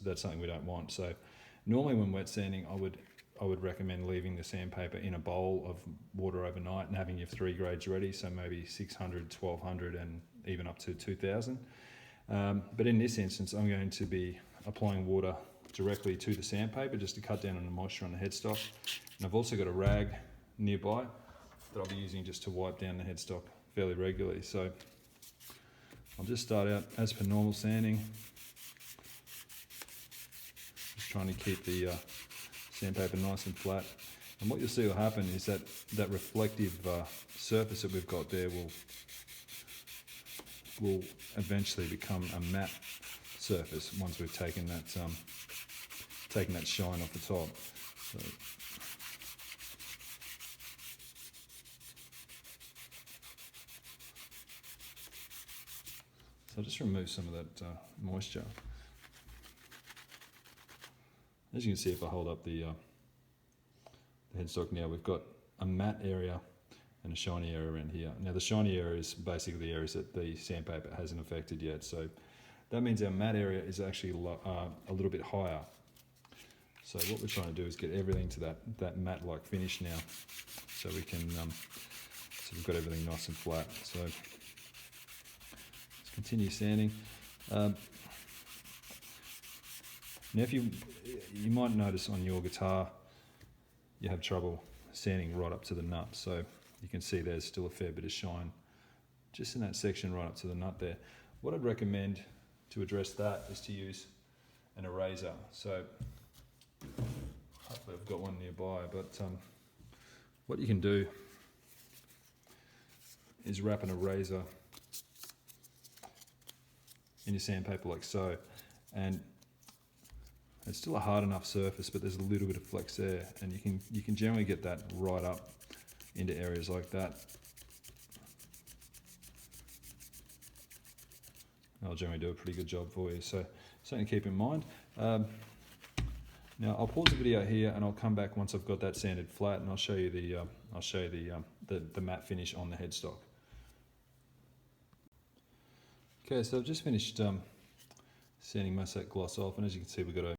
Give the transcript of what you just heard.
that's something we don't want. So normally when wet sanding, I would recommend leaving the sandpaper in a bowl of water overnight and having your 3 grades ready, so maybe 600, 1200 and even up to 2000. But in this instance, I'm going to be applying water directly to the sandpaper just to cut down on the moisture on the headstock. And I've also got a rag nearby that I'll be using just to wipe down the headstock fairly regularly. So I'll just start out as per normal sanding, just trying to keep the sandpaper nice and flat. And what you'll see will happen is that reflective surface that we've got there will eventually become a matte surface once we've taken that shine off the top. So I'll just remove some of that moisture. As you can see, if I hold up the headstock now, we've got a matte area and a shiny area around here. Now the shiny area is basically the areas that the sandpaper hasn't affected yet. So that means our matte area is actually a little bit higher. So what we're trying to do is get everything to that matte-like finish now. So we can, so we've got everything nice and flat. So let's continue sanding. Now if you might notice on your guitar, you have trouble sanding right up to the nut. So you can see there's still a fair bit of shine just in that section right up to the nut there. What I'd recommend to address that is to use an eraser. So hopefully I've got one nearby, but what you can do is wrap an eraser in your sandpaper like so, and it's still a hard enough surface, but there's a little bit of flex there, and you can generally get that right up into areas like that. I'll generally do a pretty good job for you, so something to keep in mind. Now I'll pause the video here, and I'll come back once I've got that sanded flat, and I'll show you the matte finish on the headstock. Okay, so I've just finished sanding most of that gloss off, and as you can see, we've got a